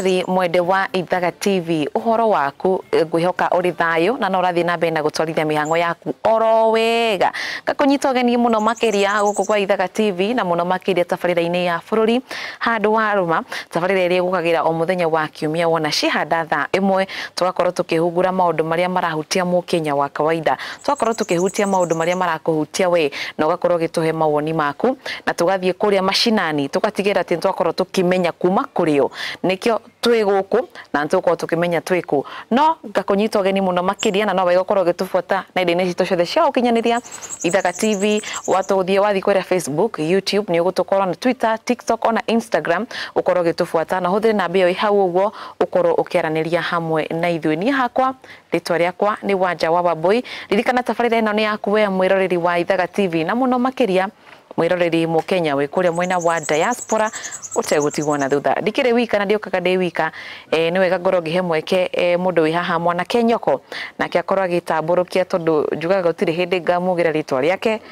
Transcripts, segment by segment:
mwiroreri mwende wa Ithaga TV uhoro waku ngwihoka uri thayo na no rathi na mbere na gutwarithia mihango yaku oro wega gakunyita geni muno makiria guku kwa Ithaga TV na muno makiria tabarira-ini ya bururi handu waruma tabarira iria gukagira o muthenya wa kiumia wona cihanda thaa imwe tugakorwo tukihungura maundu maria marahutia Mukenya wa kawaida tugakorwo tukihutia maundu maria marakuhutia we na ugakorwo gituhe mawoni maku na tugathie kuria mashinani tugatigira ati twakorwo tukimenya kuma kurio nikio twi guku na tukorwo tukimenya twiku no ngakunyita geni muno makiria na no wega ukorwo gitufuata na inde citu ciothe cia ukinyaniria Ithaga TV watuthie wathi kuria Facebook, YouTube ni ugutukorwo na Twitter, TikTok ona Instagram ukorwo gitufuata na huthire na mbio hau uguo ukorwo ukiaraniria hamwe na ithui ni hakwa ritwa riakwa ni Wanja wa Wambui ririkana tabarira ino ni yaku we mwiroreri wa Ithaga TV na muno makiria mwiroreri Mukenya we kuria mwena wa diaspora utegutigwo na thutha ndikire wika na ndiokaga ndi wika ni wega ngoro ngihe mweke mundu wi haha mwana Kenyoko nake akorwo agitamburukia tondu njugaga gutire hindi ngamugira ritwa riake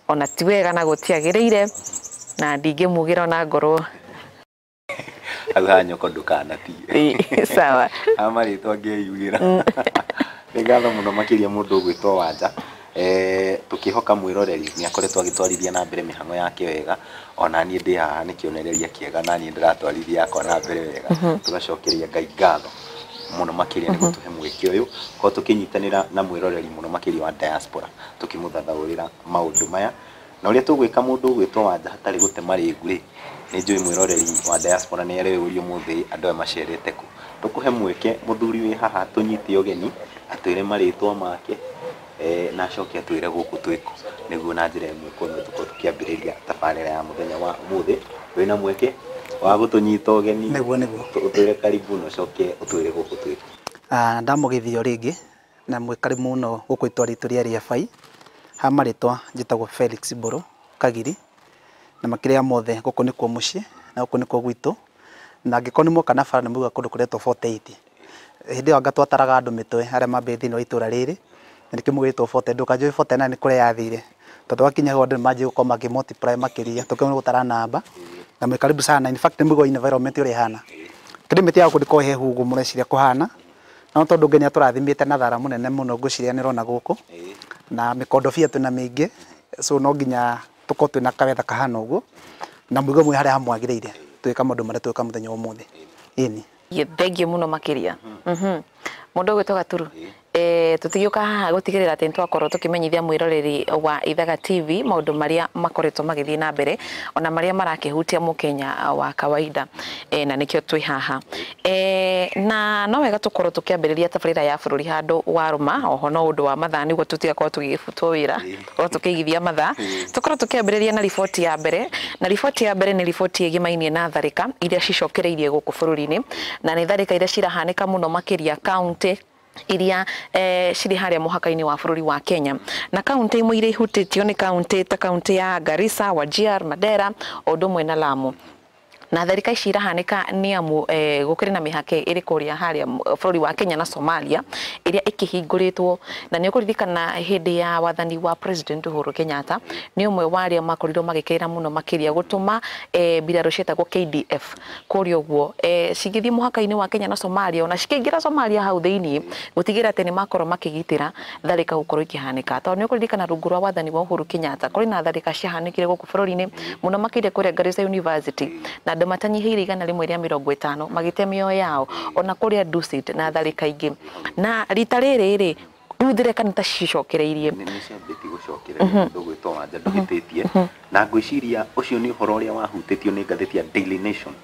ona ti wega na gutiagiriire na ndingimugira ona ngoro Nyoko ndukana ti sawa amaritwa ngiyugira ni ngatho muno makiria mundu gwitwo Wanja tukihoka mwiroreri ni akoretwo agitwarithia na mbere mihango yake wega ona ni ndi haha ni kionereria kiega na ni ndiratwarithia yakwa na mbere wega tugacokeria Ngai ngatho muno makiria ni gutuhe mweke uyu ko tukinyitanira na mwiroreri muno makiria wa diaspora tukimuthathaurira maundu maya na uria tugwika mundu gwitwo Wanja hatari gute maringu ri ni njui mwiroreri wa diaspora ni areũrio muthi andu aya macerete ku tukuhe mweke muthuri wi haha tunyite ogeni atwire maritwa make na cokia twire guku twiku niguo na njira imwe ko tuko tukiambiriria tabarira ya muthenya wa umuthi wina mweke wa gutunyita ogeni niguo utwire karibu no cokie utwire guku twiku ndamugithio ringi na mwikari muno guku itwaritu ria Riabai ha maritwa njitagwo Felix Mburu Kagiri na makiria mothe guku nikuo mucii na guku nikuo gwitu na ngikoni muka na bara ni muga kundu kuretwo 48 hindi yo ngatwataraga andu mitwe aria mabethi no itura riri nikio mugitwo 40 ndukanjui 49 ni kure yathire tondu wakinya honde maji guko maki multiply makiria tukimwe gutara namba na mwe karibu sana in fact mugo environment uri hana climate yako ndiko hehu ugu mureciria kuhana na tondu ngenia turathimite na thara munene muno nguciria nirona guku na mikondofia twina mingi so no nginya tuko twina kawetha kahana ugu na mwigo mwe haria hamwagiriire twika maundu maria twika muthenya umuthi ini thengio muno makiria mundu gwitwo Gaturu tutigiuka haha gutigirira ati twakorwo tukimenyithia mwiroreri wa Ithaga TV maundu maria makoretwo magithii na mbere ona maria marakihutia Mukenya wa kawaida na nikio twi haha na no wega tukorwo tukiambiriria tabarira ya bururi handu waruma oho no undu wa mathaa niguo tutigakorwo tugifutwo wira tukorwo tukigithia mathaa tukorwo tukiambiriria na riboti ya mbere na riboti ya mbere ni riboti igimainie na tharika iria cicokereirie guku bururi-ini na ni tharika iria cirahanika muno makiria county iria ciri haria muhaka-ini wa bururi wa Kenya na kaunti imwe iria ihutitio ni kaunti ta kaunti ya Garissa, Wajir, Mandera ondo mwe na Lamu na tharika ici irahanika ni amu gukiri na mihake iri kuria haria bururi wa Kenya na Somalia iria ikihinguritwo na ni ukuririkana hindi ya wathani wa President Uhuru Kenyatta ni umwe wa aria makorirwo magikira muno makiria gutuma mbiraru cietagwo KDF kuria uguo cigithie muhaka-ini wa Kenya na Somalia ona cikiingira Somalia hau thiini gutigira ati ni makorwo makigitira tharika gukorwo ikihanika tondu ni ukuririkana rungu rwa wathani wa Uhuru Kenyatta kuri na tharika ciahanikire guku bururi-ini muno makiria kuria Garissa University na matanyihire igana rimwe ria 50 magite mioyo yao ona kuria Dusit na tharika ingi na rita riri ruthire kanita cicokereirie ni ciambiti gucokereria ndugwitwo Wanja ndugititie na ngwiciria ucio ni uhoro uria wahutitio ni ngatheti ya Daily Nation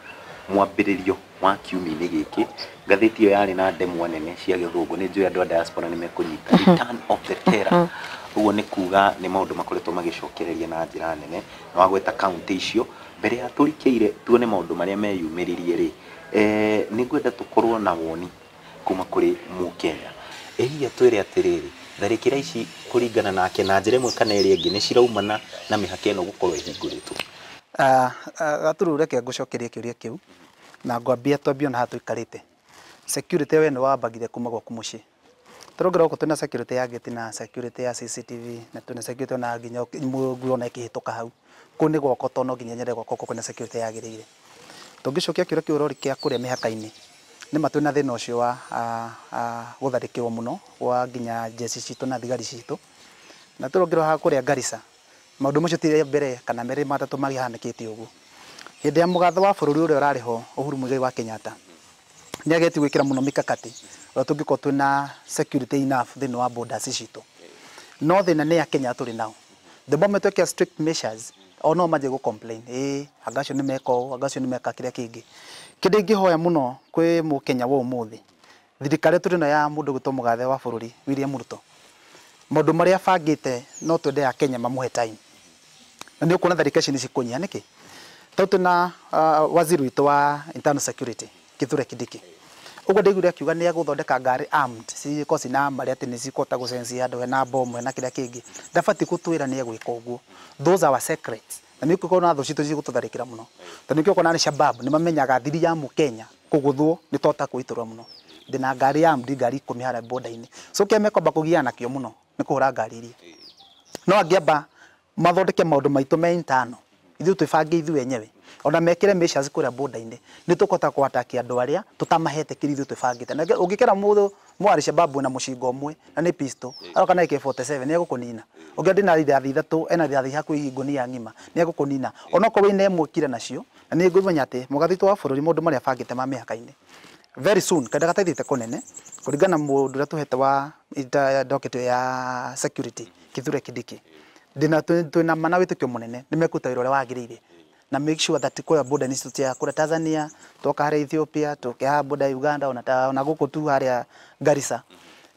mwambiririo wa kiumia-ini giki ngatheti iyo yari na ndemwa nene cia githungu ni njui andu a diaspora ni mekunyita return of the terror uguo ni kuga ni maundu makoretwo magicokereria na njira nene na wagweta county icio mbere ya turikiire tuone maundu maria meyumiririe ri ni ngwenda tukorwo na woni kuma kuri Mukenya hihi atwire atiriri tharikira ici kuringana nake na njira imwe kana iri ingi ni ciraumana na mihaka ino gukorwo ihinguritwo Gaturu reke ngucokerie kiuria kiu na ngwambia twambio na hatu ikarite security we ni wambagire kuma gwaku mucii turongera uko twina security ya gate na security ya CCTV na twina security na nginya nguo na ikihituka hau kuni gwako tono nginya nyere gwako kuna security yagirire tungicokia kiuria kiu rori kia kuria mihaka-ini nĩ matwĩna thĩna ũcio wa gũtharĩkĩrwo mũno wa nginya jeshi citũ na thigari citũ na tũrongĩrwo kũrĩa Garissa maũndũ macio ti mbere kana merĩ matatũ magĩhanĩkĩte ũguo hĩndĩ ya mũgatho wa bũrũri ũrĩa ũrarĩ ho Uhuru Muigai wa Kenyatta nĩ ageti gwĩkĩra mũno mikakati ũrĩa tũngĩkorwo twĩna security enough thĩinĩ wa borders citũ no thĩna nĩ Kenya tũrĩ nao the moment twekĩra strict measures no manjie gũcomplain anga acio nĩ meka ũũ anga acio nĩ meka kĩrĩa kĩngĩ kĩndũ ingĩhoya mũno kwĩ mũkenya wa ũmũthĩ thirikari tũrĩ na ya mũndũ gwĩtwo mũgathe wa bũrũri William Ruto maũndũ marĩa bangĩte no twende ya Kenya mamũhe time na nĩ ũkuona tharĩka ici cikũnyiha nĩkĩ tondũ twĩna waziri witũ wa internal security Kithure Kindiki ũguo ndaiguire akiuga nĩ agũthondeka ngari armed cikorwo cina marĩa atĩ nĩ cikũhota gũcensia andũ hena bomu na kĩrĩa kĩngĩ ndabatiĩ gũtwĩra nĩ egwĩka ũguo those are secrets na nĩ ũkũkorwo na thũ citũ cigũtũtharĩkĩra mũno tondũ nĩ ũkũona Al-Shabaab nĩ mamenyaga thiri ya Mũkenya kũgũthwo nĩ tota kũitũrwo mũno ndĩna ngari armed ngari 10 harĩa border-inĩ so kĩame kwamba kũgiana nakĩo mũno nĩ kũhũra ngari iria no angĩamba mathondeke maũndũ maitũ me internal ithuĩ twĩbange ithuĩ enyewe ona mekĩre measures kũrĩa border-inĩ nĩ tũkũhota kũatakia andũ arĩa tũtamahete kiri ithuĩ twĩbangĩte na ũngĩkĩra mũndũ Al-Shabaab na mũcinga ũmwe na nĩ pistol aroka na AK47 nĩ egũkũnina ũngĩ ndĩna rithathi ithatũ ena rithathi hakuhĩ ngũnia ng'ima nĩ egũkũnina ona okorwo ina ĩmwe kire nacio na nĩ ngũmenya atĩ mũgathĩtwo wa bũrũri mũndũ marĩa bangĩte ma mĩhaka-inĩ very soon kaenda gateithĩte kũnene kũringana mũndũ ũrĩa tũhete wa docket ya security Kithure Kindiki twĩna mana wĩtĩkio mũnene nĩ mekuruta wĩra ũrĩa wagĩrĩire na make sure that kũrĩa border nĩ cia kũrĩa Tanzania toka harĩa Ethiopia toka border Uganda ona gũkũ tu harĩa Garissa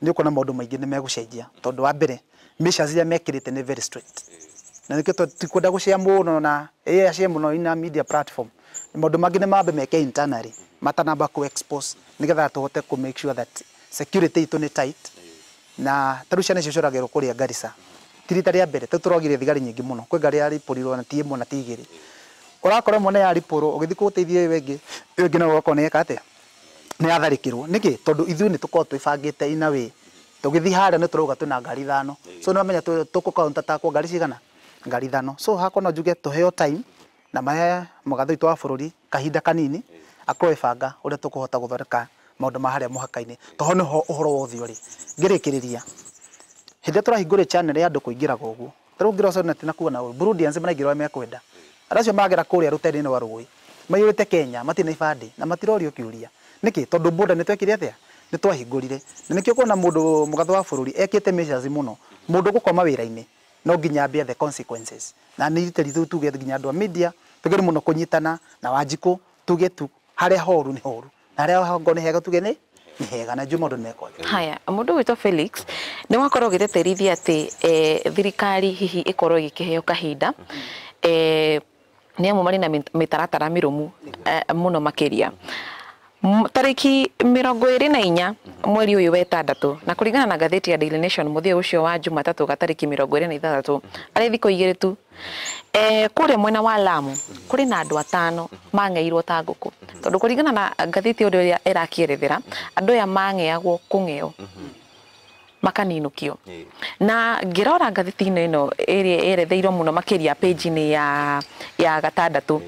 nĩ ũkuona maũndũ maingĩ nĩ megũcenjia tondũ wa mbere measures iria mekĩrĩte nĩ very strict na nĩkĩo tikwenda gũcia mũno na acia mũno ina media platform maũndũ mangĩ nĩ mambe meke internally matanamba ku expose nĩgetha tũhote ku make sure that security itũ nĩ tight na tarũ ciana icio cioragĩrwo kũrĩa Garissa tirita rĩa mbere tũrogire thigari nyingĩ mũno kwĩ ngari ya riporirwo na ti ĩmwe na ti igĩrĩ ũrakora mwana ya riporo ũgĩthiĩ kũteithia wengĩ na ũgakora nĩ eka atĩa nĩ atharĩkĩrwo nĩkĩ tondũ ithuĩ nĩ tũkorwo twĩbangĩte ina wĩ tũgĩthiĩ harĩa nĩ tũrauga twĩna ngari 5 so nĩ wamenya tũkũkaunta takwo ngari cigana ngari 5 so hakona njuge tũheo time na mahe mũgatho witũ wa bũrũri kahinda kanini akorwo ebanga ũrĩa tũkũhota gũthondeka maũndũ ma harĩa mũhaka-inĩ toho nĩho ũhoro wothe ũrĩ ngĩrĩkĩrĩria hĩndĩ tũrahingũrĩ channel ya andũ kũingĩraga ũguo tũrũngĩra ũcona na kuona Burundians maraingĩra mekwenda aracio magera kũrĩa rũtere-inĩ wa rũĩ maiyũrĩte Kenya matina ibandĩ na matirorio kĩũria nĩkĩ tondũ border nĩ twekire atĩa nĩ twahingũrire na nĩkĩo kuona mũndũ mũgatho wa bũrũri ekĩte measures mũno mũndũ gũkoma wĩra-inĩ no nginya ambie the consequences na nĩ iteri tu tuge nginya andũ a media tũgere mũno kũnyitana na Wanjikũ tuge tu harĩa horu nĩ horu na harĩa hongo nĩ hega tuge nĩ hega na juma ndo meko haya mũndũ witũ Felix nĩ wakorwo gĩteterithia atĩ thirikari hihi ikorwo igĩkĩheo kahinda nĩ amu marĩ na mĩtaratara mĩrũmu mũno makĩria tarĩki 24 mweri ũyũ wa 6 na kũringana na ngathĩti ya Daily Nation mũthia ũcio wa Jumatatũ gatarĩki 26 arĩ thikũ igĩrĩ tu kũrĩa mwena wa Lamu kũrĩ na andũ 5 mang'eirwo ta ngũkũ tondũ kũringana na ngathĩti ĩrĩa ĩrakĩerethera andũ aya mang'eagwo kũng'eo makaninũkio na ngĩrora ngathĩti-inĩ ĩno ĩrĩa yeretheirwo mũno makĩria page-inĩ ya 6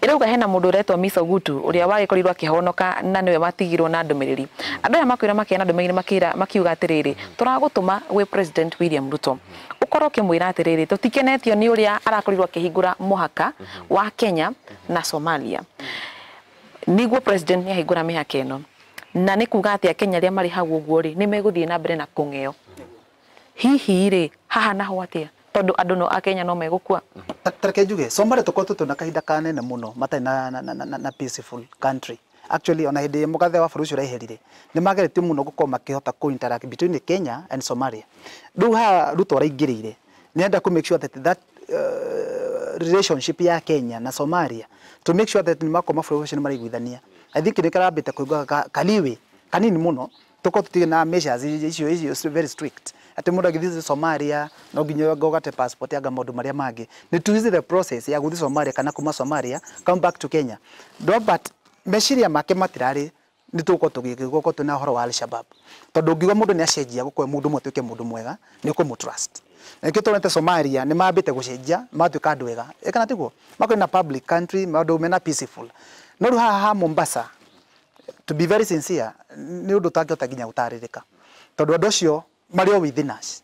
ĩrauga hena mũndũ ũretwo Miss Ogutu ũrĩa wagĩkorirwo akĩhonoka na nĩwe matigirwo na ndũmĩrĩri andũ aya makwĩra makĩana ndũmĩrĩri makiuga atĩrĩrĩ tũragũtũma gwĩ President William Ruto ũkorwo ũkĩmwĩra atĩrĩrĩ tũtikenetio nĩ ũrĩa arakorirwo akĩhingũra mũhaka wa Kenya na Somalia nĩguo president nĩahingũra mĩhaka ĩno na nĩ kuga atĩ Kenya arĩa marĩ hau ũguo rĩ nĩ megũthiĩ na mbere na kũng'eo hihi rĩ haha naho atĩa tondũ andũ no a Kenya no megũkua tareke njuge Somalia tũkorwo tũna kahinda kanene mũno matarĩ na peaceful country actually ona hĩndĩ mũgathe wa bũrũri ũcio ũreherire nĩ mageretie mũno gũkorwo makĩhota interact between Kenya and Somalia rĩu haha Ruto araingĩrĩire nĩ enda ku make sure that relationship ya Kenya na Somalia to make sure that nĩ makoma bũrũri ũcio nĩ maraiguithania I think nĩ karambĩte kũigua kaliwe kanini mũno tũkorwo tũtirĩ na measures icio very strict atĩ mũndũ agĩthiĩ Somalia no nginya gogate passport ya maũndũ marĩa mangĩ nĩ tuize the process ya gũthiĩ Somalia kana kuma Somalia come back to Kenya but meciria make matirarĩ nĩ tũgũkorwo twĩna ũhoro wa Al-Shabaab tondũ ũngiuga mũndũ nĩ acenjia gũkorwo mũndũ ũmwe tuĩke mũndũ mwega nĩ ũkũmũtrust na nĩkĩo tuonete Somalia nĩ mambĩte gũcenjia matuĩka andũ ega kana tiguo makorwo na public country maũndũ mena peaceful no rĩu haha Mombasa to be very sincere ni undu tangihota nginya gutaririka tondu andu acio mari o within us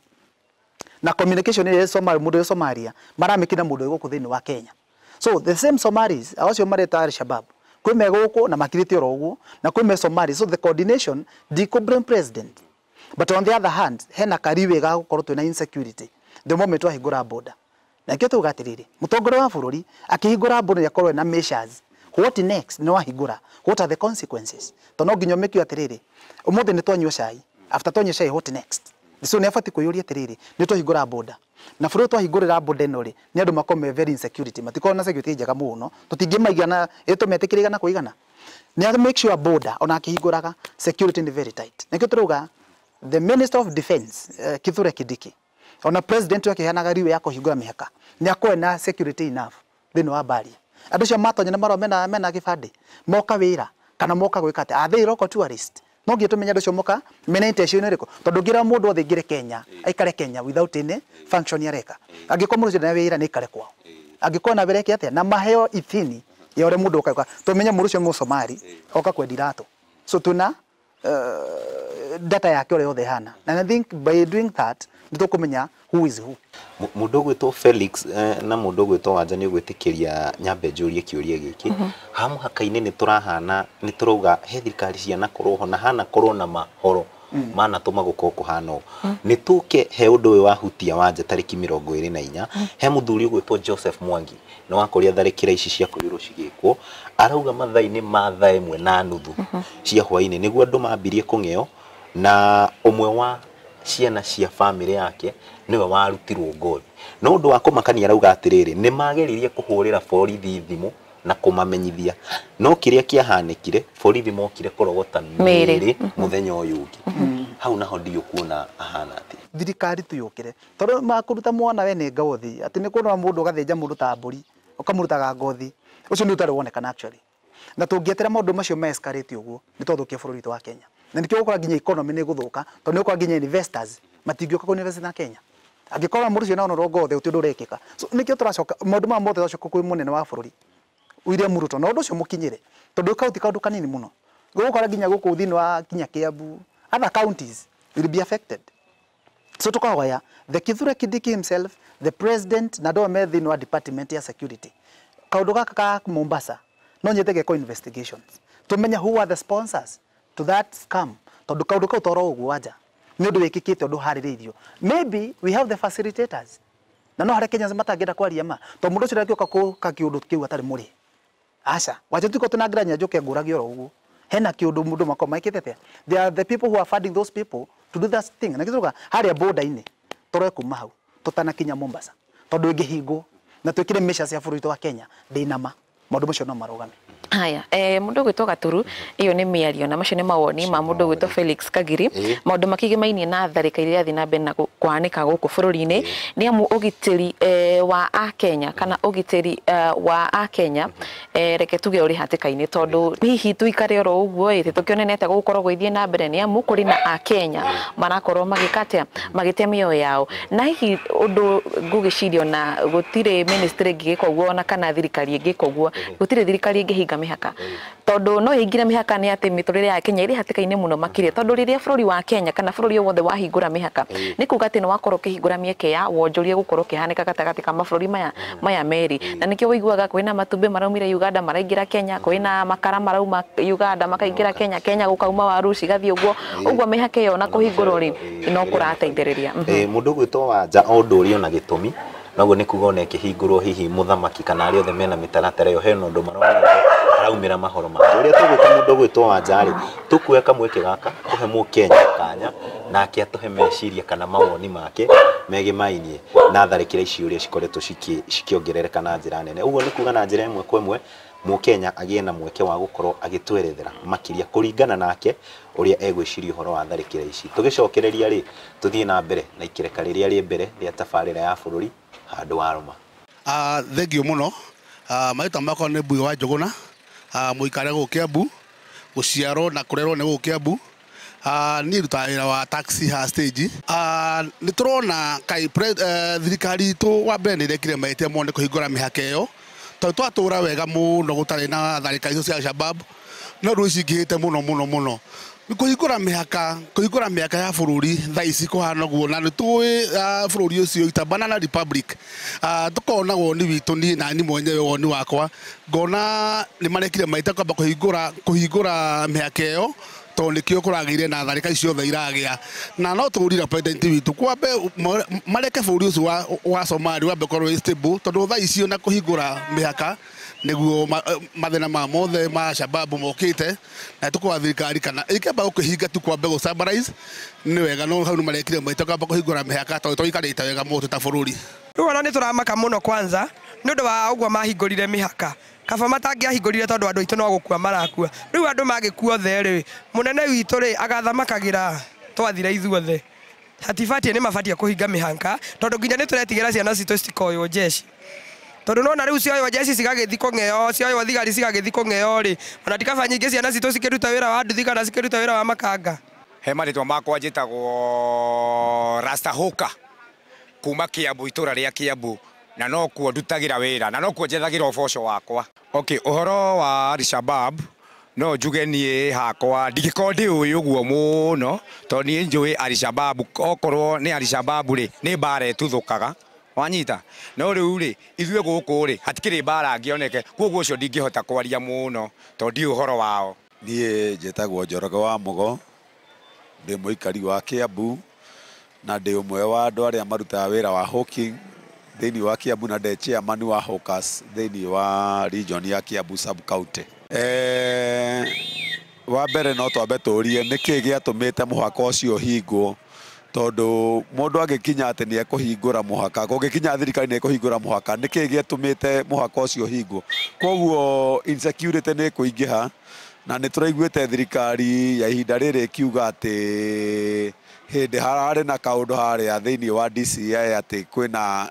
na communication ile mundu Somalia maramikina mundu guku thini wa Kenya. So the same Somalis acio mareta Al-Shabaab kwi me guku na makirite oro uguo na kwi me Somalis, so the coordination diko bring president, but on the other hand hena kariwe ga gukorwo twina insecurity the moment wahingura border na kio tugatiriri mutongoria wa bururi akihingura border yakorwo na measures. What next no wahingura, what are the consequences? Tono nginyo mekio atiriri umuthi ni twanyua cai, after twanyua cai what next? So ni afati kuyuria atiriri ni twahingura border na bururi twahingurira border no ri ni andu makome very insecurity matiko na security njega muno tutingimaigiana etumetikiriga na kuigana ni make sure border ona akihinguraga security ni very tight. Nikio turuga the Minister of Defence Kithure Kindiki ona president wake hanaga riwe yako hingura mihaka ni akoe na security enough thino wa bari andu cia matonya na maro mena gibande moka wira kana moka gwika ati are they local tourist no ngi tumenya andu cio moka mena intention iriko tondu ngira mundu othe ngire Kenya aikare Kenya without any function yareka angiko mundu cio na wira ni kare kwao angiko na bereke atia na maheo ithini ya ore mundu ukauka tumenya mundu cio mu Somali oka kwendirato so tuna data yake ore othe hana and I think by doing that nitukumenya who is who. Mundu gwitwo Felix na mundu gwitwo Wanja ni gwitikiria nyambe njurie kiuria giki hamu hakaine ni turahana ni turuga he thirikari cia na kuroho na hana korwo na mahoro mana tuma guko kuhano ni tuke he undu we wahutia Wanja tariki 24 he muthuri gwitwo Joseph Mwangi no wakoria tharikira ici cia kurirwo cigikwo arauga mathaini ma thaa 1:30 cia hwaini niguo andu mambirie kungeo na umwe wa ciana cia family yake niwe warutirwo ngothi no undu wa kumakania arauga atiriri ni mageririe kuhurira borithi thimu na kumamenyithia no kiria kiahanikire borithi mokire kurogota meri muthenya uyu ungi hau naho ndio kuona ahana ati thirikari tuyukire tondu makuruta mwana we ni ngothi ati ni kuona mundu gathenja mundu ta mburi ukamurutaga ngothi ucio ni utari wonekana actually na tungietera maundu macio ma escalate uguo ni tuthukia bururi wa Kenya na nikio gukora nginya economy ni guthuka tondu ni ukora nginya investors matingioka ku invest na Kenya angikora mundu cio na ono ngothe uti undu rekika so nikio turacoka maundu ma mothe turacoka kwi munene wa bururi William Ruto na undu cio mukinyire tondu kauti kaundu kanini muno gukora nginya guku thini wa kinya Kiambu other counties will be affected. So tukahoya the Kithure Kindiki himself, the president na do me thini wa department ya security kaundu gaka ka Mombasa no nyetege ko investigations tumenya who are the sponsors to that scam tondu kaundu kau toro ugu Wanja ni undu wikikite undu haririirio maybe we have the facilitators na no hare Kenya matangenda kwaria ma to mundu cio akioka ku ka kiundu kiu atari muri aca Wanja tuko tunagranya njoke nguragi oro ugu hena kiundu mundu makoma ikitete they are the people who are funding those people to do that thing na kituga haria border ini toro kuma hau tutana kinya Mombasa tondu ingihingo na twikire mesha cia bururi wa Kenya ndinama maundu macio no marugame. Haya, mundu gwitwo Gaturu iyo ni miario na macio ni mawoni ma mundu gwitwo Felix Kagiri maundu makigimainie na tharika iria thina mbe na kwanika guku bururi-ini ni amu ugitiri wa Akenya kana ugitiri wa Akenya reke tuge uri hatika-ini tondu hihi tuikare oro uguo tukionenete gukorwo gwithie na mbere ni amu kuri na Akenya marakorwo magikatia magitia mioyo yao na hihi undu ngugicirio na gutire ministry ngigiko guo na kana thirikari ngigiko guo gutire thirikari ngihinga mihaka tondu no hingire mihaka ni ati miturire ya Kenya iri hatika-ini muno makiria tondu riria bururi wa Kenya kana bururi wothe wahingura mihaka ni kuga ati no wakorwo kihingura mieke ya wonjoria gukorwo kihanika gatagati ka mabũrũri maya meri na nikio wiguaga kwina matumbe maraumire Uganda maraingira Kenya kwina makara marauma Uganda makaingira Kenya gukauma waru cigathie uguo mihaka yo na kuhingurwo ri no kurateithĩrĩria mundu gwitwo Wanja o ndurio na gitumi naguo ni kuga ona kihingurwo hihi muthamaki kana ari othe mena mitaratara yo heno ndu marona araumira mahoro ma uria tugwita mundu gwitwo Wanja ri tukuwe kamweke gaka kuhe mu Kenya kanya nake atuhe meciria kana mawoni make megimainie na tharikira ici uria cikoretwo cikiongerereka na njira nene uguo ni kuga na njira imwe kwa imwe mu Kenya agie na mweke wa gukorwo agitwerethera makiria kuringana nake uria egwiciria uhoro wa tharikira ici tugicokereria ri tuthie na mbere na ikireka riria ri mbere ria tabarira ya bururi handu waruma. Thengio muno maita makwa ni Mbui wa Njuguna muikare guku Kiambu guciarwo na kurerwo ni guku Kiambu ni rutaira wa taxi ha stage ni turona kai thirikari tu wa mbere ni rekire maite mone kuhingura mihaka iyo twatura wega muno gutari na tharika icio cia Al-Shabaab no rũci ngĩhĩte mũno kũhingũra mĩhaka ya bũrũri thaa ici kũhana guo na nĩ tũĩ bũrũri ũcio ita Banana Republic tũkona woni witũ niĩ na niĩ mwenyewe woni wakwa ngona nĩ marekire maita kwamba kũhingũra mĩhaka ĩyo tondũ nĩkĩo kũragĩire na tharĩka icio ciothe iragĩa na no tũrira president witũ kwambe mareke bũrũri ũcio wa Somalia wambe korwo stable tondũ thaa icio na kũhingũra mĩhaka niguo mathina ma mothe ma shababu mokite na tukwa thirikari kana ikamba gukihinga tu kwambe go summarize ni wega no hau marekire maita kwamba kuhingura mihaka to ikarita wega moto ta bururi riu ona ni turamaka muno kwanza ni undu wa ugwa mahingurire mihaka kaba matangiahingurire tondu andu aitu no gukua marakua riu andu magikuo the ri munene witu ri agathamakagira twathira ithuothe hatifati ni mafatia kuhinga mihaka tondu nginya ni turetigira ciana citu citikoyo jeshi tondu nona riu cio jeshi cigagithi kung'eo cio thigari cigagithi kung'eo ri ona tikaba nyingi ciana citu cikiruta wira wa nduthi kana cikiruta wira wa makanga he maritwa makwa njitagwo Rasta Hoka kuma Kiambu itura ria Kiambu na no kuo ndutagira wira na no kuo njethagira uboco wakwa uhoro wa Al-Shabab no njuge nie hakwa ndigiko ndi uyu guo muno to nie njui Al-Shabab okorwo ni Al-Shabab ri ni mbara etuthukaga wanyita no riu ri ithue guku ri hatikiri mbara ngioneke koguo ucio ndingihota kwaria muno to ndi uhoro wao nie njitagwo Njoroge wa Mugo ndi muikari wa Kiambu na ndi umwe wa andu aria marutaga wira wa hawking thini wa Kiambu na ndi chairman wa hawkers thini wa region ya Kiambu sub county wa mbere no twambe turie niki giatumite muhaka ucio hingwo tondu mundu agikinya ati ni ekuhingura muhaka gugikinya thirikari ni ekuhingura muhaka niki giatumite muhaka ucio hingwo koguo insecurity ni kuingiha na ni turaiguite thirikari ya ihinda riri kiuga ati hindi harari na kaundu haria thini wa DCI ati kwina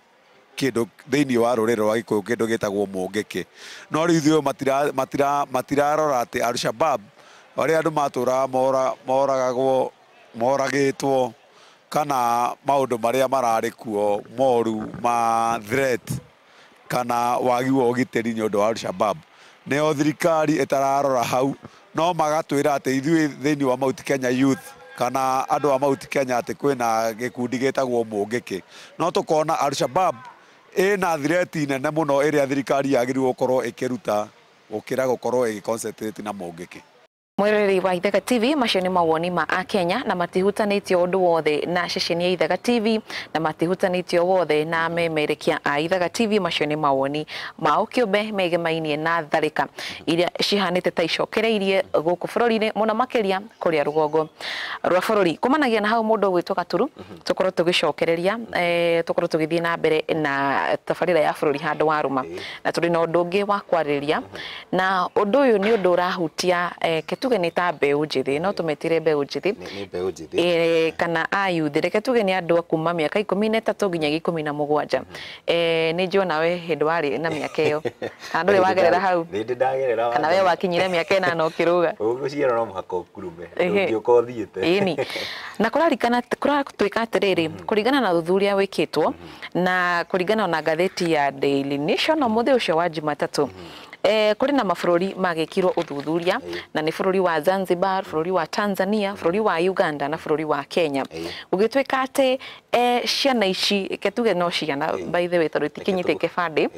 kindu thini wa ruriro rwa Gikuyu kindu gitagwo mungiki no riu ithuĩ matirarora ati Al-Shabab aria andu matura moragagwo moragitwo kana maundu maria marari kuo moru ma threat kana wagi wa ugitiri ni undu wa Al-Shabab neo thirikari itararora hau no magatwira ati ithuĩ thini wa Mount Kenya Youth kana andu a Mount Kenya ati kwina gikundi gitagwo mungiki no tukona Al-Shabab ina threat nene muno iria thirikari yagirirwo gukorwo ikiruta gukira gukorwo igiconcentrate na mungiki Mwiroreri wa Ithaga TV macio ni mawoni ma Akenya na matihutanitio undu wothe na ceceni ya Ithaga TV na matihutanitio wothe na memerekia a Ithaga TV macio ni mawoni mao kiumbe megemainie na tharika iria cihanite ta icokereirie guku bururi-ini muno makiria kuria rugongo rwa bururi kumanagia na hau mundu gwitwo Gaturu tukorwo tugicokereria tukorwo tugithie na mbere na tabarira ya bururi handu waruma na turi na undu ungi wa kwariria na undu uyu ni undu urahutia tuge ni ta mbeu njithi no tumetire mbeu njithi ni mbeu njithi kana ayuthi reke tuge ni andu akuma miaka 13 nginya 17 ni njona we hindu wari na miaka iyo andu ri wagerera hau ni ndagerera kana we wakinyire miaka 8 ukiruga uguciara no muhaka ukurume ndungioka uthiite ini na kurarikana kuratwika atiriri kuringana na thuthuria wikitwo na kuringana na gatheti ya Daily Nation muthi ucio wa Jumatatu kuri na mabũrũri magekirwo uthuthuria na ni bũrũri wa Zanzibar, bũrũri wa Tanzania, bũrũri wa Uganda na bũrũri wa Kenya. Gugitwika ati ciana ici ketuge no ciana by the way tondu itikinyite kibandi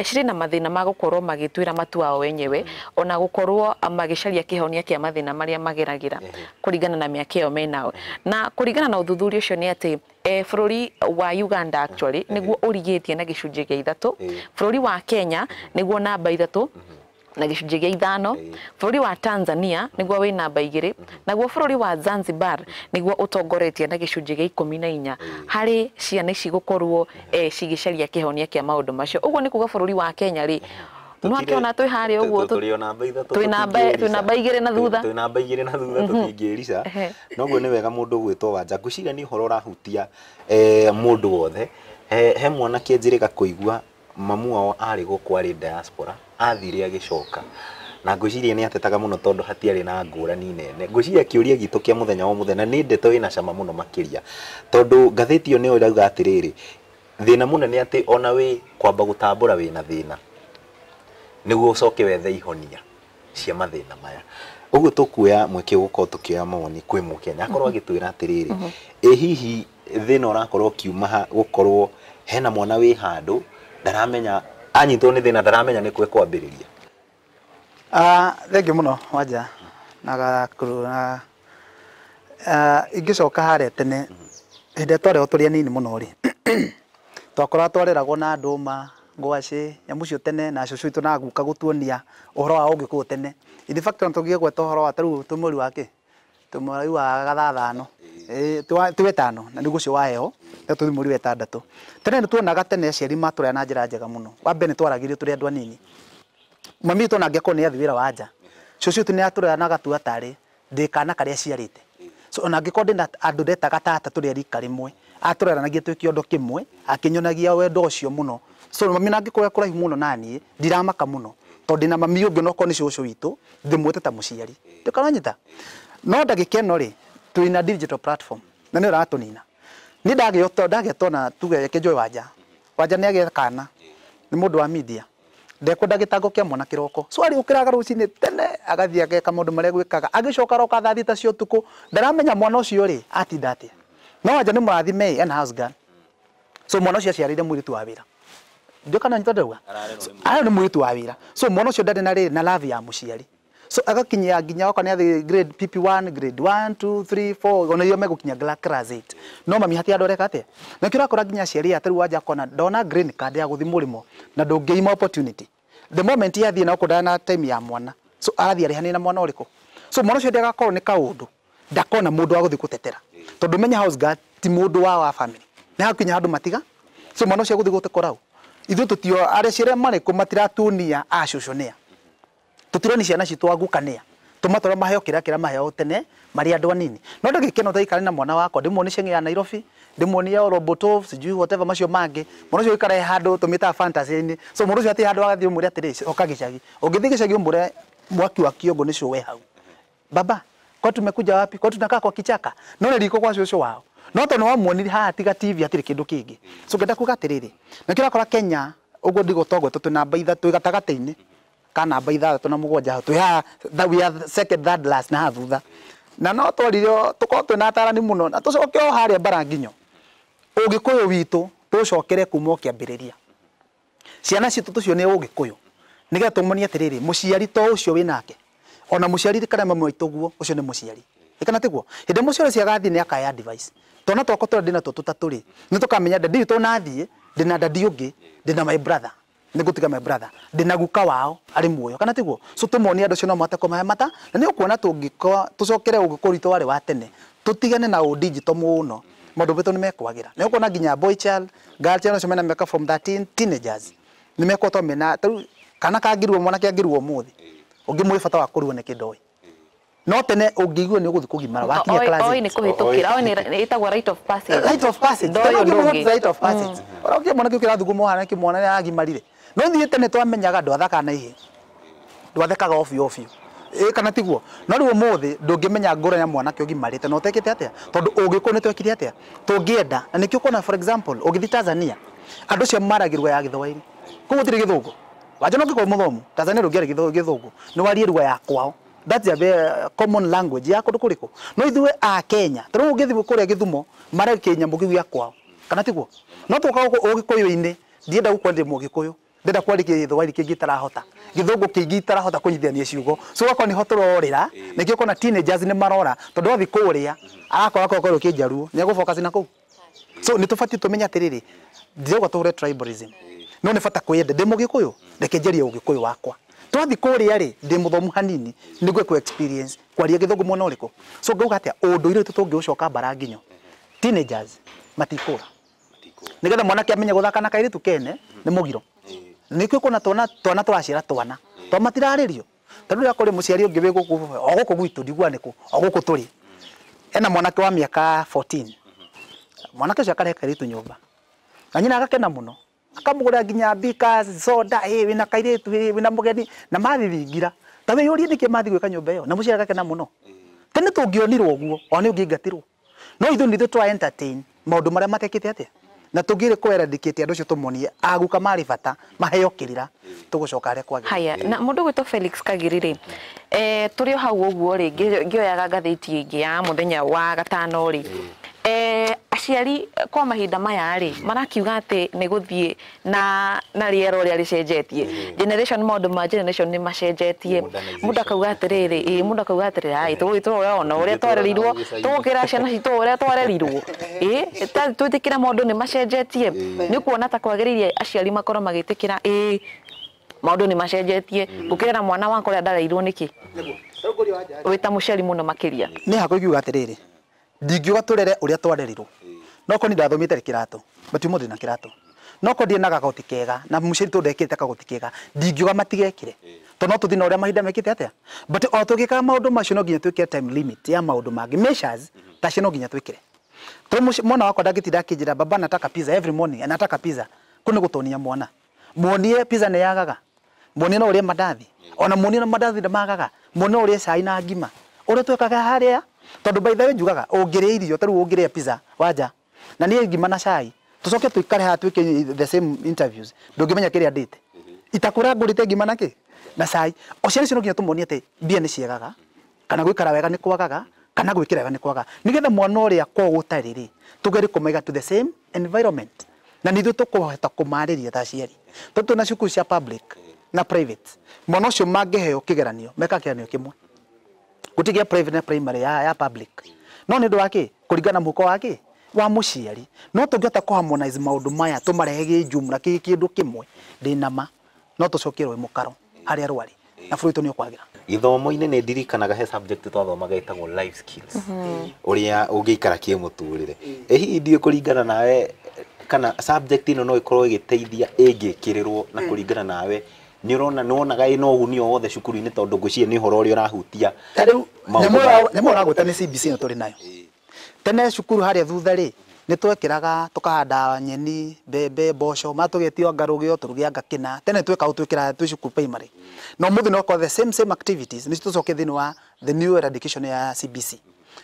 ciri na mathina ma gukorwo magitwira matuao wenyewe ona gukorwo magicaria kihonia kia mathina maria mageragira kuringana na miaka iyo menao na kuringana na uthuthuria ucio ni ati bũrũri wa Uganda actually niguo urigitie na gicunjĩ gĩa 3 bũrũri wa Kenya niguo namba 3 na gicunjĩ gĩa 5 bũrũri wa Tanzania niguo wi namba 2 naguo bũrũri wa Zanzibar niguo utongoretie na gicunjĩ gĩa 14 hari ciana ici gukorwo cigicaria kihonia kia maundu macio uguo ni kuga bũrũri wa Kenya ri no akiona twi hari uguo turi namba 3 twi namba 2 na thutha twi namba 2 na thutha tutingirica noguo ni wega mundu gwitwo Wanja nguciria ni uhoro rahutia mundu wothe he mwana kienjirika kuigua mamu wao ari gukwari diaspora athire agicoka na nguciria ni atetaga muno tondu hatiari na ngurani nene nguciria kiuria gitu kia muthenya wa muthenya ni ndeto ina cama muno makiria tondu gatheti yo ni urauga atiriri thina munene ati ona we kwamba gutambura wina thina niguo ucoke wethe ihonia cia mathina maya uguo tukuya mweke gukorwo tukioya mawoni kwi mukenya akorwo agitwira atiriri hihi thina urakorwo kiuma gukorwo hena mwana wi handu ndaramenya anyitwo ni thina ndaramenya ni kwe kwambiriria thengi muno wanja na ingicoka haria tene hinde twareo turi anini muno ri twakora twareragwo na nduma ngwaci nyamu cio tene na cucu itu na guka gutuonia uhoro wa ungikuo tene in fact tugiye gweta uhoro wa taru tumuri wake tumuri wa gathathano tuwetano na niguo cio waheo na tumuri wetandatu tene ni tuonaga tene aciari maturaya na njira njega muno wambe ni twaragirio turi andu anini mami tu na ngeko ni athi wira wa nja cucu itu ni aturaya na gatua tari ndikana karia ciarite so ona ngiko ndina andu ndetaga tata turi rika rimwe atureranagia twi kiondo kimwe akinyonagia wendo ucio muno so mami na ngiko yakura muno nani ndiramaka muno tondu na mami ungi noko ni cucu witu ndimwete ta muciari ndikananyita no ndagikeno ri twina digital platform na ni ratunina ni ndagetona tuge kenjoy wanja ni agekana ni mundu wa media ndekwenda gitango kia mwana kiroko so ari ukiraga rucini tene agathia ageka maundu maria gwikaga agicoka roka tha thita cio tuku ndaramenya mwana ucio ri atinda atia no wanja ni murathime and house girl so mwana ucio aciarire mwiritu wa wira ndio kana nyitondauga ara ni mwiritu wa wira so mwana ucio ndari na ri na love ya muciari so agakinyia nginya oka ni athi grade PP1 grade 1 2 3 4 ona iyo megukinya class 8 no mami hati andoreka atia na kira kora nginya ciari atari wanja kona ndona green card ya guthi murimo na ndungeima opportunity the moment yathie na ukudana na time ya mwana so arathie arihani na mwana uriko so mwana ucio ndagakorwo ni kaundu ndakona mundu wa guthi gutetera tondu menya house girl ti mundu wa family na hakinya handu matiga so mwana ucio guthi gutekorau ithu tutio aria ciria mariko matiratunia acucunia tutironi ciana citu agukania tumatora maheo kira maheo tene mari andu anini no ndagikeno taikare na mwana wako ndimoni cengi ya Nairobi ndimoni ya Robotov sijui whatever macio mange mwana ucio ikare handu tumita fantasy ni so mwana ucio ati handu agathie muri atiri okagicagi ungithie gicagi umbure mwaki wa kiongo ni cio we hau baba kwa tumekuja wapi kwa tunakaa kwa kichaka no liko kwa cio wao no to no wamuonire ha tiga TV atiri kindu kingi so ngenda kugatiriri na kira kora Kenya ugo ndigo togo tutuna baitha twi gatagati-ini kana baitha tuna mugwanja twi ha we are second third last na thutha na no toririo tuko twina atarani muno na tucoke o haria baranginyo ugikuyu witu tucokere kuma kiambiriria ciana citu tucio ni ugikuyu nigetha tumonie atiriri muciari to ucio winake ona muciari kana mamu aituguo ucio ni muciari ikana tiguo hinde muciari ciagathi ni akaya advice tona twako twa ndina tutaturi ni tukamenya ndadi to nathie ndina ndadi ungi ndina my brother nigutiga my brother ndina guka wao ari muoyo kana tiguo so tumonie andu cio no mate ko mata na ni ukuona tungiko tucokere ugikurito wari wa tene tutigane na digital muno maundu betu ni mekwagira ni ukuona nginya boy child girl child cio mena meka from 13 teenagers ni mekotwo mena kana kangirwo mwana kiangirwo muthi ungi mwi bata wa kuruo ne kindoi no tene ungiguo ni uguthi kugimara wakinya class oi ni kuhitukira oi ni itagwa right of passage ndoyo ndungi right of passage ora ukia mwana kira thugumo hana ki mwana ya agimarire no thie tene twamenyaga ndwathaka na ihe ndwathekaga ofio kana tiguo no riu muthi ndungimenya ngoro ya mwana kiogimarite no tekete atia tondu ungiko ni twekire atia tungienda na nikio kona for example ugithi Tanzania andu cio maragirwa ya githwairi kugu tiri githungu waje no ngiko muthomu Tanzania rugere githungu ni warierwa ya kwao that's a common language ya kundu kuriko no ithue a Kenya turu ugithi kuria githumo mara Kenya mugiu ya kwao kana tiguo no tuka ugikuyu-ini ndienda gukwende mugikuyu ndenda kwarikia githwairi kingi tarahota githungu kingi tarahota kunyithania ciugo so wako ni hotororira nikio kona teenagers ni marora tondu athi kuria arakora kokoro kinjaruo ni agufocus na ku so ni tufati tumenya atiriri ndirego tuhure tribalism no ni fata kwende ndimugikuyu ndekenjeria ugikuyu wakwa twathi kuria ri ndi muthomu hanini nigwe ku experience kwaria githungu mwana uriko so ngauga atia unduire tutungi ucoka baranginyo teenagers matikura nigetha mwana kiamenya guthaka na kairitu kene ni mugiro nikio kuna twana turacira twana twamatirarerio tondu ya kuri muciari ungi wi guku gwitu ndigwa niku oguku turi ena mwanake wa miaka 14 mwanake ucio akareka kairitu nyumba na nyina agakena muno akamugura nginya bika soda wina kairitu wina mugeni na mathithingira tawe yuri ndike mathi gwika nyumba iyo na muciari agakena muno tene tungionirwo guo oni ungingatirwo no ithu nithu twa entertain maundu maria matekite atia na tugire ko eradicate andu cio tumuonie aguka mari bata maheo kirira tugucoka aria kwagä haya na mundu gwitwo Felix Kagiri ri turi o hau uguo ri ngioyaga ngathĩti ingi ya muthenya wa gatano ri aciari kwa mahinda maya ri marakiuga ati ni guthie na riero ria ricenjetie generation maundu ma generation ni macenjetie mundu akauga atiriri mundu akauga atiriri ai turona uria twarerirwo tugukira ciana citu uria twarerirwo twitikira maundu ni macenjetie ni kuona ta kwagiririe aciari makorwo magitikira maundu ni macenjetie gukirira mwana wakwa uria ndarerirwo niki wita muciari muno makiria ni hako ikiuga atiriri ndingiuga turere uria twarerirwo noko ni ndathomite kirato bati muthi na kirato noko ndie na gakoti kega na muciari tu ndekite kagoti kega ndingiuga matigekire to no tuthina uria mahinda mekite atia but o tugika maundu macio no nginya twikire time limit ya maundu mangi measures tacio no nginya twikire mwana wakwa ndagitira kinjira baba nataka pizza every morning anataka pizza kuni gutonia mwana muonie pizza ne yagaga muonie no uria mandathi ona muonie no mandathi ndamagaga muonie uria cai na ngima uria twekaga haria tondu by the way njugaga ungire irio taru ungire pizza wanja na ni ngima na cai tucoke tuikare ha twike the same interviews ndungimenya kiria date itakura ngurite ngima naki na cai ociari cio nginya tumuonie ati mbia ni ciegaga kana gwikara wega ni kwagaga kana gwikira wega ni kwaga nigetha mwana uria kwa gutariri tugeri kumaiga to the same environment na nithu tukuhota kumariria ta ciari tondu na cukuru cia public na private mwana ucio mangiheo kigeranio meka kigeranio kimwe gutigia private na primary ya public no ni ndu wake kuringana muko wake wa muciari no tungihota ku harmonize maundu maya tumarehege jumla kindu kimwe ndinama no tucokirwe mukaro hari arwari na bũrũri ni ukwagira githomo-inĩ nĩ ndirikanaga he subject twathomaga ĩtagwo life skills ũrĩa ũngĩikara kĩmũtũrĩre hihi ndiĩ kũringana nawe kana subject ĩno no ĩkorwo ĩgĩteithia ĩngĩkĩrĩrwo na kũringana nawe nĩ ũrona nĩwonaga ĩna ũguni o wothe cukuru-inĩ tondũ ngwĩciria nĩ ũhoro ũrĩa ũrahutia rĩu nĩ mũragwĩta nĩ CBC ĩno tũrĩ nayo tene cukuru harĩa thutha rĩ nĩ twekĩraga tukahanda nyeni mbembe mboco matũgetio ngarũgĩo tũrũgĩanga kĩna tene twekaga twĩkĩra twĩ cukuru primary no mũthĩ no kwa the same activities nĩ tũcoke thĩinĩ wa the new eradication ya CBC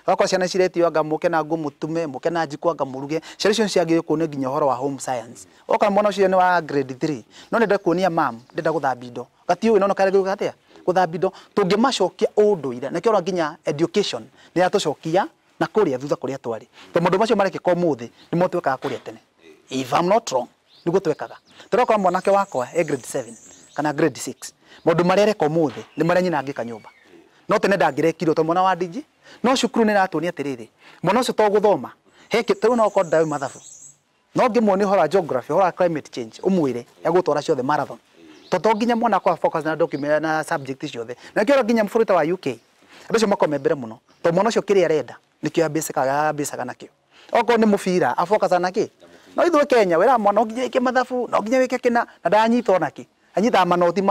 wakwa ciana ciretio anga mũke na ngũ mũtume mũke na njikũ anga mũruge ciana icio ciagĩrĩirwo kuonio nginya ũhoro wa home science oka mwana ũcio nĩ wa grade 3 no nenda kuonia mam ndenda gũthambia indo gatiũĩ no karege gatia gũthambia indo tũngĩmacokia ũndũire na kĩora nginya education nĩ yatũcokia na kuria thutha kuria twari to mundu macio marekeka umuthi ni mo twekaga kuria tene if I'm not wrong niguo twekaga tũrokora mwanake wakwa grade 7 kana grade 6 mundu maria reka umuthi ni maria nyina angika nyumba no tene ndangĩrekirwo to mwana wa ndiji no cukuru nĩ ratuonia atiriri mwana ũcio to gũthoma heke tũrĩ no ko ndawe mathabu no ngĩmuonia ũhoro wa geography ũhoro wa climate change ũmwĩre egũtwara ciothe marathon to nginya mwana kwa focus na document na subject ciothe na kĩora nginya mũbũrũri wa UK andũ cio makomembere mũno to mwana ũcio kĩrĩa arenda nikio abesaga nakio oko ni mufira afokaza naki no ithuĩ Kenya wera mwana nginya ike mathabu no nginya wike kina na ndanyitwo naki anyita manoti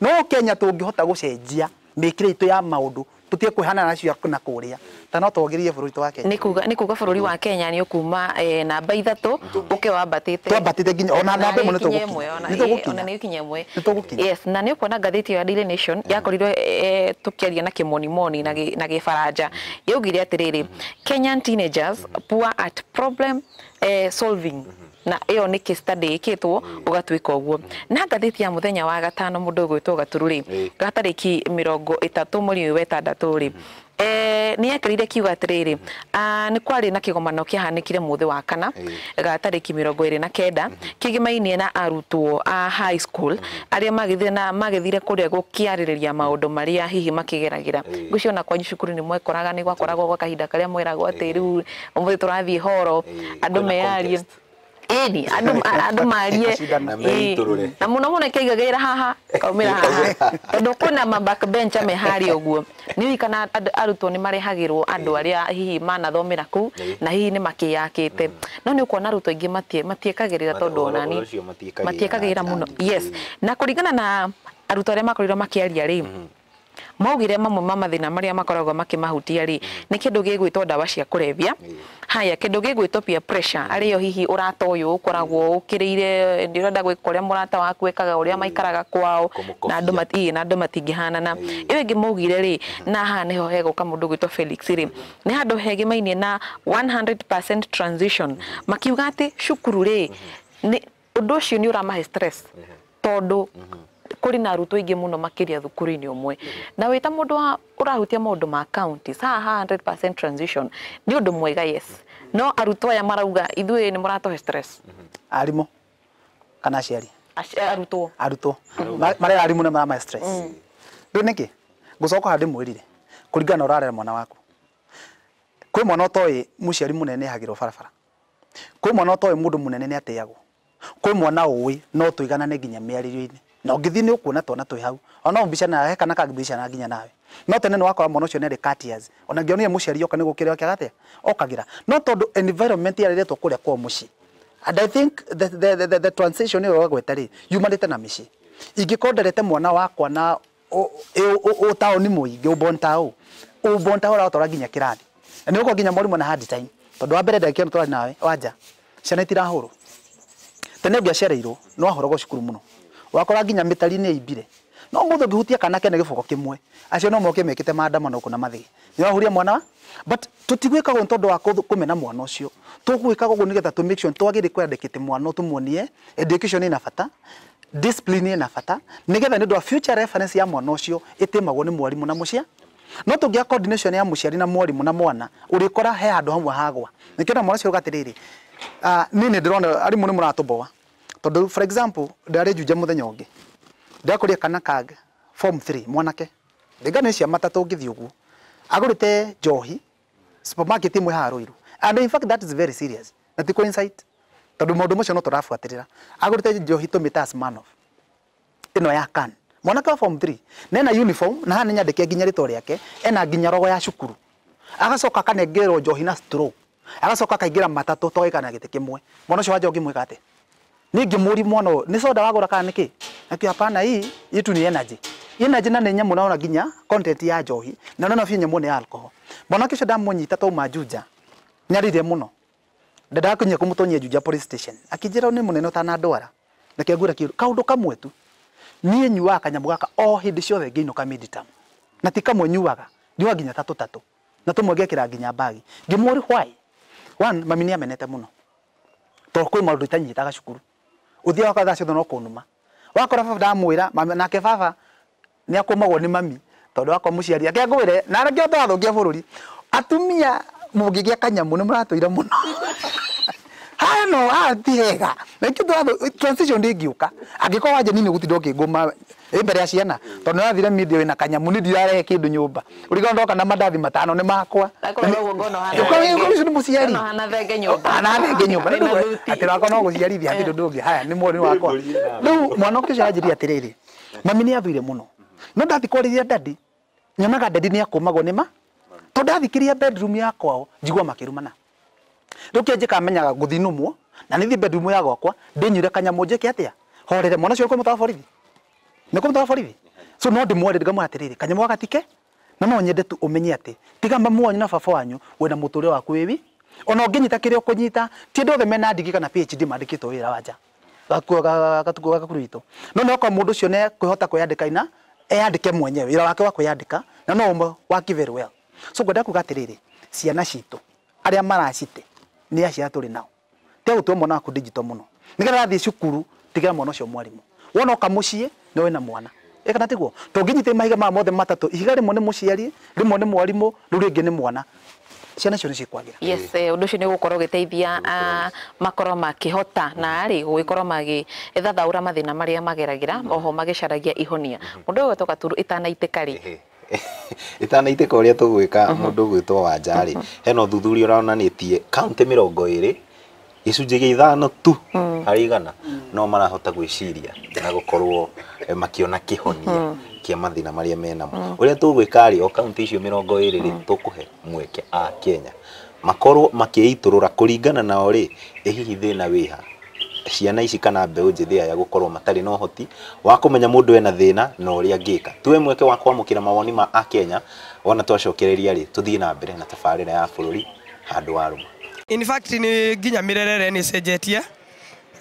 no Kenya tũngĩhota gũcenjia mĩkĩre itũ ya maũndũ tutie kwihana nacio na kuria tano twogirie bũrũri wa Kenya ni kuga bũrũri wa Kenya ni ukuma namba 3 uke wambatite nginya ona namba ĩmwe ona ni ikinya ĩmwe yes na ni ukona ngathĩti ya Daily Nation yakorirwo tukiaria na kimonimoni na gĩbaranja yaugire atiriri Kenyan teenagers poor at problem solving na iyo ni case study ikitwo ugatwika uguo na ngathĩti ya muthenya wa gatano mundu gwitwo gatururi gatariki 30 mweri wa 6 ni ekirire kiuga atiriri ni kwari na kigomano kiahanikire muthi wa kana gatariki 29 kigimainie na arutwo a high school aria magithire kuria gukiaririria maundu maria hihi makigeragira gucio na kwa cukuru ni mwekoraga ni gwakoragwo gwa kahinda karia mweragwo ati riu umuthi turathie horo andu meyarie andu marie na muno keigagira haha kaumira haha tondu kuna backbench me hari uguo ni kana arutwo ni marehagirwo andu aria hihi manathomera ku na hihi ni makiyakite no ni kuona arutwo ingi matiekagirira tondu onani matiekagirira muno yes na kuringana na arutwo aria makorirwo makiaria ri maugire mamwe ma mathina maria makoragwo makimahutia ri ni kindu gigwitwo ndawa cia kulevya haya kindu gigwitwo peer pressure ariyo hihi uratoyo ukoragwo ukirire ndirenda gwikoria murata waku wekaga uria maikaraga kwao na andu matingihanana iyo ingi maugire ri na ha niho heguka mundu gwitwo Felix ri ni handu hegimainie na 100% transition makiuga ati cukuru ri ni undu ucio ni uramahe stress tondu kuri na arutwo ingi muno makiria thukuru-ini umwe na wita mundu urahutia maundu ma county ha 100% transition ni undu mwega yes no arutwo aya marauga ithuĩ ni muratohe stress Arimũ kana aciari arutwo marĩa arimũ nĩ maramahe stress rĩu nĩkĩ ngũcoka handĩ mwĩrire kũringana na ũrarera mwana waku kwĩ mwana ũtoĩ mũciari mũnene hagĩrwo barabara kwĩ mwana ũtoĩ mũndũ mũnene nĩ atĩagwo kwĩ mwana ũĩ no tũiganane nginya mĩario-inĩ na ũngĩthiĩ nĩ ũkuona twana twĩ hau ona mbica na kana kangĩbica na nginya nawe no tene nĩ wakora mwana ũcio nĩ arĩ courteous ona ngĩonire mũciari oka nĩ gũkĩrĩa kĩagatea okagira no tondũ environment yarĩretwo kũrĩa kwa mũciĩ and I think the transition ĩyo wagweta rĩ yumanĩte na mĩciĩ ingĩkonderete mwana wakwa na taũni mũingĩ ũbontaũ ũratwara nginya kĩrathi na nĩ ũgũkorwo nginya mwarimũ na hard time tondũ wa mbere ndagĩkĩra twarĩ nawe wanja ciana itirahũrwo tene ũngĩacereirwo no wahũragwo cukuru mũno wakora nginya mĩtari-inĩ ĩimbire no mũndũ ũngĩhutia kana kene gĩboko kĩmwe acio no moke mekĩte maandamano kuna mathĩ nĩ wahuria mwana but tũtigwĩkaga tondũ wa kũmena mwana ũcio tũgwĩkaga ũguo nĩgetha to make sure twagĩrĩire kwandĩkĩte mwana tũmuonie education ĩna bata discipline ĩna bata nĩgetha nĩ ũndũ wa future reference ya mwana ũcio ĩtĩmagwo nĩ mwarimũ na mũciari no tũngĩa coordination ya mũciari na mwarimũ na mwana ũrĩkora he handũ hamwe hagwa nĩkĩona mwana ũcio ũgatĩrĩrĩ niĩ nĩ ndĩrona arimũ nĩ mũratũboa tondu for example ndarĩ Juja muthenya ũngĩ ndakoria kana kag form 3 mwanake ndengane cia matatũ ngĩthiĩ ũguo agũrĩte njohi supermarket imwe harũirũ and in fact that is very serious na ti coincide tondu maũndũ macio no tũrabuatĩrĩra agũrĩte njohi tũmĩta Smirnoff ĩno ya can mwanake wa form 3 nena uniform na hana nyandĩke nginya rĩtwa rĩake ena nginya rogo ya cukuru agacoka kanengerwo njohi na straw agacoka kaingĩra matatũ togaikana gĩtĩ kĩmwe mwana ũcio wanja ũngĩmwĩka atĩ ningi muri mwana ni soda wagura kana niki akio hapana hii yetu ni energy na nenya munaona nginya content ya njohi na nona finye muone alcohol mwana kisha damu nyita to majuja nyarire muno dada kunye kumutonyia Juja police station akijira ni munene tana ndwara nakegura kiru kaundu kamwe tu nie nyuwa kanyamu gaka hindi ciothe ngiino ka midterm na ti kamwe nyuwaga ndiwa nginya tatu na tumwegekira nginya bagi ngimuri why one mami ni amenete muno to kwĩ maũndũ itanyitaga cukuru uthia wakatha cio no kunuma wakora baba ndamwira nake baba ni akomagwo ni mami tondu wakwa muciari ake ngwire na arĩa ngĩota athũkia bũrũri atumia mũngĩgĩa kanyamu nĩ mũratũira mũno hano atihega na kitu transition ndĩngiũka angĩkorwo wanje nini gũtinda ũkĩngũma mbere ya ciana tondu nathire media wĩna kanyamu nĩ ndirarehe kĩndũ nyũmba ũriga ndoka na mandathi matano nĩ makwa ũkono mũciari ana thenge nyũmba atĩ wakwa no gũciarithia kĩndũ ndũngĩ haya nĩ mori wakwa rĩu mwana ũcio anjĩria atĩrĩrĩ mami nĩ athũire mũno no ndathikũrĩria dadi nyonaga dadi nĩ akũmagwo nĩ ma to ndathikĩria bedroom yakwao njigua makĩrumana rĩu kĩanjĩka menyaga gũthinumwo na nĩ thiĩ bedroom ya gwakwa ndĩnyure kanyamu njĩke atĩa horere mwana ũcio kũmũtwara borithi nĩ kũmũtwara borithi so no ndĩmwore ngamwĩra atĩrĩrĩ kanyamu gagatike na no nyende tu ũmenye atĩ tiga mamu wanyu na baba wanyu wĩna mũtũrĩre waku wĩwi ona ũngĩnyita kĩrĩa ũkũnyita ti andũ othe mena ndigi kana PhD mandĩkĩtwo wĩra wanja gatuko gakuru itũ no kwa mũndũ ũcio nĩ kwĩhota kwĩyandĩka ina eyandĩke mwenyewe wĩra wake wa kwĩyandĩka na no ũmwe waki very well so ngwenda kuga atĩrĩrĩ ciana citũ arĩa maracite nĩ acia tũrĩ nao te gũtua mwana waku digital mũno nĩgetha athiĩ cukuru tigĩra mwana ũcio mwarimũ wona oka mũciĩ nĩ wĩna mwana kana tiguo to nginyite mahiga ma mothe matatũ ihiga rĩmwe nĩ mũciari rĩmwe nĩ mwarimũ rĩu rĩngĩ nĩ mwana ciana cio nĩ cikwagira yes ũndũ ũcio nĩ gũkorwo gĩteithia makorwo makĩhota na arĩ gũgĩkorwo magĩthathaũra mathĩna marĩa mageragĩra oho magĩcaragia ihonia mũndũ ũyũ gũtoka turu ĩtanaitĩka rĩ itanaitĩka ũrĩa tũgwĩka mũndũ ũgwĩtwo Wanja rĩ hena ũthuthuria ũronanĩtie kaunti 20 gĩcunjĩ gĩa 5 tu harĩ 100 no marahota gwĩciria na gũkorwo makĩona kĩhonia kia mathina marĩa menamo ũrĩa tũgwĩka rĩ o kaunti icio 20 rĩ tũkũhe mweke a Kenya makorwo makĩitũrũra kũringana nao rĩ hihi thĩna wĩha ciana ici kana mbeũ njĩthĩ aya gũkorwo matarĩ na ũhoti wa kũmenya mũndũ ena thĩna na ũrĩa angĩka. Tuwe mweke wa kwamũkĩra mawoni ma Akenya, wona twacokereria rĩ tuthiĩ na mbere na tabarĩra ya bũrũri handũ wa rũma. In fact ni nginya mirerere ni cenjetie.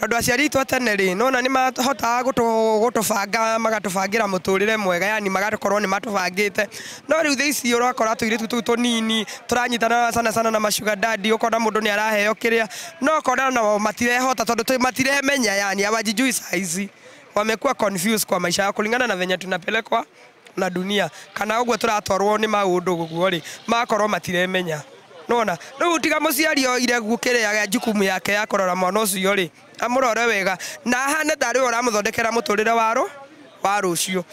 Andũ aciari itũ tene rĩ nona nĩ mahotaga gũtũbanga magatũbangira mũtũrĩre mwega, yani magakorwo nĩ matũbangĩte. No rĩu thĩ ici ũrakora tũirĩtu tũu tũnini tũranyitana sana na mashuga daddy, ũkona mũndũ nĩ araheo kĩrĩa, no ũkona no matirehota tondũ matiremenya, yani hawajijui saizi, wamekuwa confused kwa maisha yao kulingana na venye tunapelekwa na dunia, kana ũguo tũratwarwo nĩ maũndũ guguo rĩ makorwo matiremenya. Nona rĩu tiga mũciari o ire gũkĩrĩa jukumu yake ya kũrora mwana ũcio rĩ amũrore wega na hane ndarĩ ũramũthondekera mũtũrĩre wa rũciũ,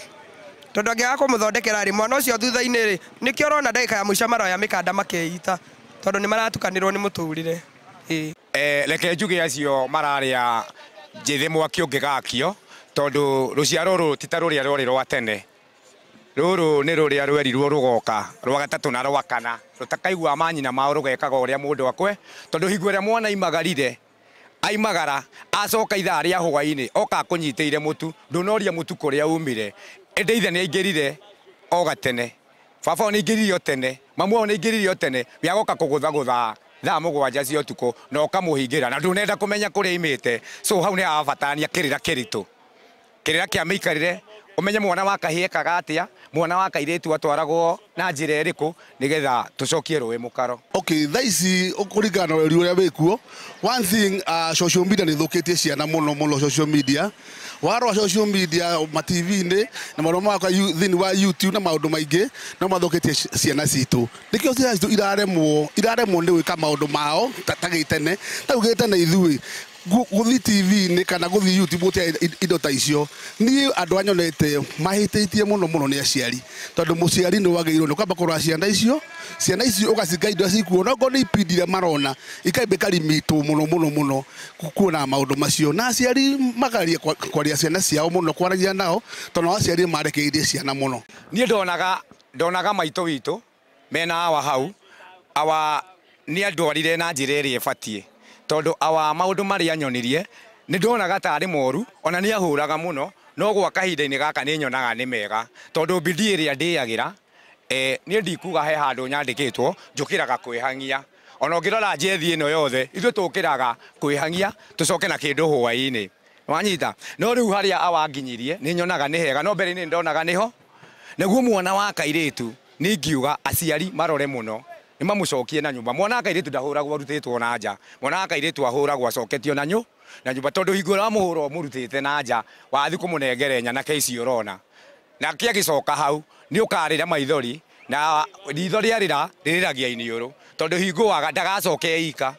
tondũ angĩaga kũmũthondekera rĩ mwana ũcio thutha-inĩ rĩ nĩkĩo ũrona ndagĩka ya mũico maroya mĩkanda makeita tondũ nĩ maratukanĩrwo nĩ mũtũrĩre. Reke njuge acio mararĩa njĩthĩ mwaki ũngĩgakio, tondũ rũciaro rũrũ ti ta rũrĩa rwarĩ rwa tene. Rũrũ nĩ rũrĩa rwerirwo rũgoka rwa gatatũ na rwa kana, rũtakaigua manyina mao rũgekaga ũrĩa mũndũ akwe, tondũ hingo ĩrĩa mwana aimagara acoka ithaa rĩa hwainĩ oka kũnyitĩire mũtu, ndũnoria mũtu kũrĩa umire, ĩndĩ ithe nĩ aingĩrire o gatene, baba nĩ aingĩrire o tene, mamu nĩ aingĩrire o tene, yagoka kũgũthagũtha thaa mũgwanja cia ũtukũ na ũkamũhingĩra na ndũnenda kũmenya kũrĩa imĩte. So hau nĩ abatania kĩrĩra kĩritũ, kĩrĩra kĩa mĩikarĩre, umenye mwana wa kahĩe ekaga atĩa, mwana wa kairĩtu atwaragwo na njĩra ĩrĩkũ nĩgetha tũcokie rũĩ mũkaro. Okay, thaa ici kũringana na ũrĩa ũrĩa wĩkuo, one thing social media nĩ thũkĩtie ciana mũno social media. Warora social media ma TV-inĩ na maũndũ makwa thĩinĩ wa YouTube na maũndũ maingĩ no mathũkĩtie ciana citũ. Nĩkĩo ciana citũ iraremwo nĩ gwĩka maũndũ mao ta gĩtene, ta gĩtene ithuĩ gũthi TV-inĩ kana gũthi YouTube gũtia indo ta icio. Niĩ andũ anyonete mahĩtĩtie mũno nĩ aciari, tondũ mũciari nĩ wagĩrĩirwo nĩ kwamba kũrora ciana icio ũgacika indo cikuona okorwo nĩ ipindi iria marona ikaimbe limitwo mũno kuona maũndũ macio, na aciari magaria kwaria ciana ciao mũno, kwaragia nao tondũ aciari marekeirie ciana mũno. Niĩ ndonaga maitũ witũ mena awa hau nĩ andwarire na njĩra ĩrĩa ĩbatiĩ, tondũ maũndũ marĩa anyonirie nĩ ndonaga tarĩ moru, ona nĩ ahũraga mũno, no gwa kahinda-inĩ gaka nĩ nyonaga nĩ mega, tondũ bidii ĩrĩa ndĩagĩra niĩ ndikuga he handũ nyandĩkĩtwo njũkĩraga kwĩhang'ia, ona ũngĩrora njethi ĩno yothe ithuĩ tũkĩraga kwĩhang'ia tũcoke na kĩndũ hwaĩ-inĩ, wanyita. No rĩu harĩa awanginyirie nĩ nyonaga nĩ hega, no mbere-inĩ ndonaga nĩho, naguo mwana wa kairĩtu nĩ ngiuga aciari marore mũno nĩ mamũcokie na nyũmba. Mwana wa kairĩtu ndahũragwo arutĩtwo na nja, mwana wa kairĩtu ahũragwo acoketio na nyũmba, tondũ hingo ĩrĩa wamũhũra ũmũrutĩte na nja wathi kũmũnengere nyanake ici ũrona, na kĩagĩcoka hau nĩ ũkarĩra maithori, na ritho rĩrĩragia iniũrũ, tondũ hingo ndagacoke eika,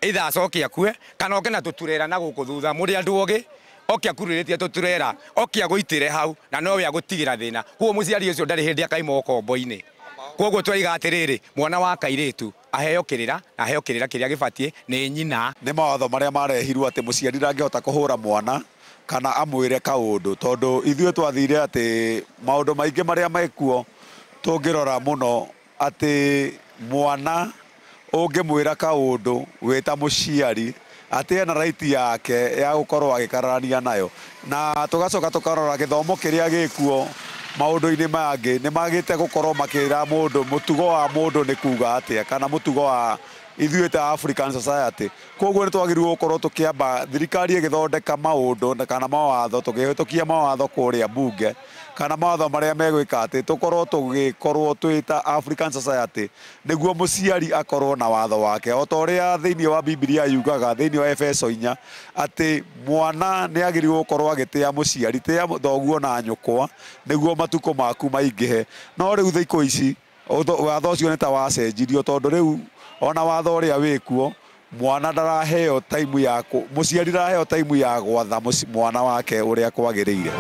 either acoke akue kana oke na tũturera na gũkũ thutha, mũrĩ andũ ogĩ oke akurĩrĩtie tũturera oke agũitĩre hau na nowe agũtigĩra thĩna. Kuo mũciari ũcio ndarĩ hĩndĩ akaima ũkombo-inĩ. Koguo twaiga atĩrĩrĩ, mwana wa kairĩtu aheo kĩrĩra na aheo kĩrĩra kĩrĩa gĩbatiĩ nĩ nyina. Nĩ mawatho marĩa marehirwo atĩ mũciari ndangĩhota kũhũra mwana kana amwĩre kaũndũ, tondũ ithuĩ twathire atĩ maũndũ maingĩ marĩa mekuo tũngĩrora mũno atĩ mwana ũngĩmwĩra kaũndũ wĩ ta mũciari atĩ ena raiti yake ya gũkorwo agĩkararania nayo, na tũgacoka tũkarora gĩthomo kĩrĩa gĩkuo maũndũ-inĩ mangĩ nĩ magĩte gũkorwo makĩra mũndũ mũtugo wa mũndũ nĩ kuga atĩa, kana mũtugo wa ithuĩ ta African Society. Koguo nĩ twagĩrĩirwo gũkorwo tũkĩamba thirikari ĩgĩthondeka maũndũ kana mawatho, tũkĩhĩtũkia mawatho kũrĩa bunge kana mawatho marĩa megwĩka atĩ tũgĩkorwo twĩ ta African Society, nĩguo mũciari akorwo na watho wake, o ta ũrĩa thĩinĩ wa Biblia yugaga thĩinĩ wa Efeso 4 atĩ mwana nĩ agĩrĩirwo gũkorwo agĩtĩa mũciari, tĩa thoguo na nyũkwa nĩguo matukũ maku maingĩhe. No rĩu thikũ ici watho ũcio nĩ ta wacenjirio, tondũ rĩu ona watho ũrĩa wĩkuo mwana ndaraheo taimu ya mũciari ndaraheo taimu ya gwatha mwana wake ũrĩa kwagĩrĩire.